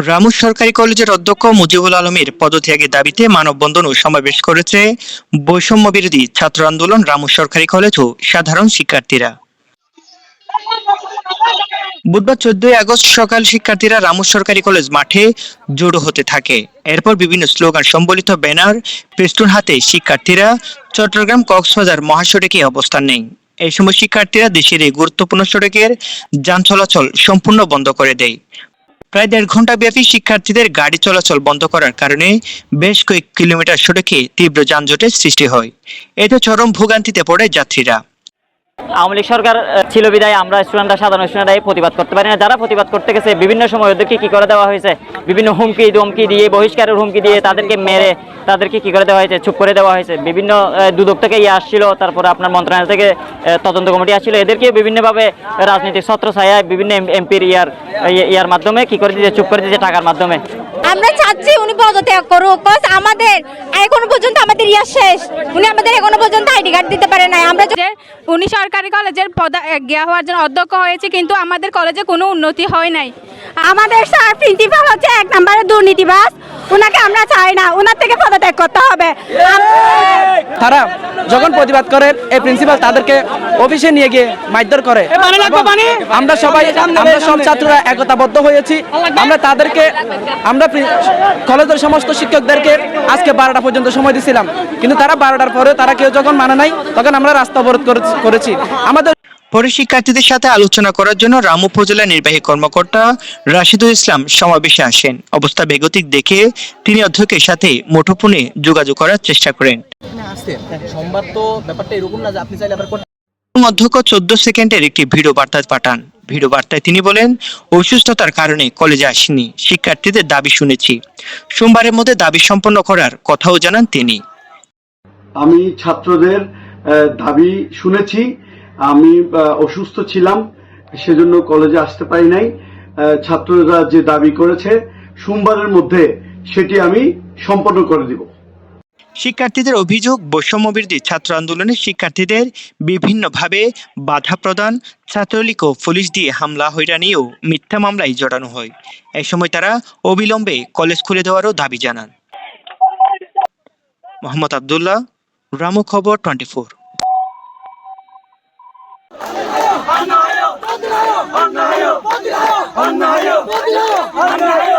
রামু সরকারি কলেজের অধ্যক্ষ মুজিবুল আলমের পদত্যাগের দাবিতে মানববন্ধন ও সমাবেশ করেছে বৈষম্য বিরোধী ছাত্র আন্দোলন রামু সরকারি কলেজ ও সাধারণ শিক্ষার্থীরা। বুধবার 14 আগস্ট সকাল শিক্ষার্থীরা রামু সরকারি কলেজ মাঠে জড়ো হতে থাকে। এরপর বিভিন্ন স্লোগান সম্বলিত ব্যানার পেস্টুন হাতে শিক্ষার্থীরা চট্টগ্রাম কক্সবাজার মহাসড়কে অবস্থান নেয়। এই সময় শিক্ষার্থীরা দেশের এই গুরুত্বপূর্ণ সড়কের যান চলাচল সম্পূর্ণ বন্ধ করে দেয়। প্রায় 1.5 ঘন্টা ব্যাপী শিক্ষার্থীদের গাড়ি চলাচল বন্ধ করার কারণে বেশ কয়েক কিলোমিটার সড়কে তীব্র যানজটের সৃষ্টি হয়। এতে চরম ভোগান্তিতে পড়ে যাত্রীরা। আওয়ামী লীগ সরকার ছিল বিদায় আমরা স্টুডেন্টরা সাধারণ স্টুডেন্টরা প্রতিবাদ করতে পারি না। যারা প্রতিবাদ করতে গেছে বিভিন্ন সময় ওদেরকে কি করে দেওয়া হয়েছে, বিভিন্ন হুমকি ধমকি দিয়ে, বহিষ্কারের হুমকি দিয়ে তাদেরকে মেরে তাদেরকে কি করে দেওয়া হয়েছে, চুপ করে দেওয়া হয়েছে। বিভিন্ন দুদক থেকে আসছিল, তারপরে আপনার মন্ত্রণালয় থেকে তদন্ত কমিটি আসছিল, এদেরকে বিভিন্নভাবে রাজনীতির ছত্রছায়ায় বিভিন্ন এমপির ইয়ার মাধ্যমে কি করে দিয়েছে, চুপ করে দিয়েছে টাকার মাধ্যমে। আমরা চাচ্ছি উনি পদত্যাগ করুক, আমাদের এখনো পর্যন্ত আমাদের ইয়ার শেষ, উনি আমাদের এখনো পর্যন্ত আইডি কার্ড দিতে পারে নাই। আমরা উনি সরকারি কলেজের পদত্যাগ হওয়ার জন্য অধ্যক্ষ হয়েছে, কিন্তু আমাদের কলেজে কোনো উন্নতি হয় নাই। আমাদের স্যার প্রিন্সিপাল হচ্ছে 1 নম্বরের দুর্নীতিবাজ, ওনাকে আমরা চাই না, ওনার থেকে পদত্যাগ করতে হবে। তারা যখন প্রতিবাদ করে এই প্রিন্সিপাল তাদেরকে অফিসে নিয়ে গিয়ে মারধর করে। আমরা সব ছাত্ররা একতাবদ্ধ হয়েছি। আমরা কলেজের সমস্ত শিক্ষকদেরকে আজকে 12টা পর্যন্ত সময় দিয়েছিলাম, কিন্তু তারা 12টার পরে তারা কেউ যখন মানে নাই তখন আমরা রাস্তা অবরোধ করেছি। আমাদের পরে শিক্ষার্থীদের সাথে আলোচনা করার জন্য রামু উপজেলা নির্বাহী কর্মকর্তা রাশিদুল ইসলাম সমাবেশে আসেন। অবস্থা বেগতিক দেখে তিনি অধ্যক্ষের সাথে মুঠোফোনে যোগাযোগ করার চেষ্টা করেন। সোমবার তো ব্যাপারটা এরকম না যে আপনি চাইলে আবার অধ্যক্ষ 14 সেকেন্ডের একটি ভিডিও বার্তা পাঠান। ভিডিও বার্তায় তিনি বলেন, অসুস্থতার কারণে কলেজে আসেনি, শিক্ষার্থীদের দাবি শুনেছি, সোমবারের মধ্যে দাবি সম্পন্ন করার কথাও জানান তিনি। আমি ছাত্রদের দাবি শুনেছি, আমি অসুস্থ ছিলাম, সেজন্য কলেজে আসতে পারি নাই। ছাত্ররা যে দাবি করেছে সোমবারের মধ্যে সেটি আমি সম্পন্ন করে দিব। শিক্ষার্থীদের অভিযোগ, বৈষম্য বিরোধী ছাত্র আন্দোলনে শিক্ষার্থীদের বিভিন্নভাবে বাধা প্রদান, ছাত্রলীগ ও পুলিশ দিয়ে হামলা, হয়রানি ও মিথ্যা মামলায় জড়ানো হয়। এই সময় তারা অবিলম্বে কলেজ খুলে দেওয়ারও দাবি জানান। মোহাম্মদ আব্দুল্লাহ, রামু খবর 24। অন্যায়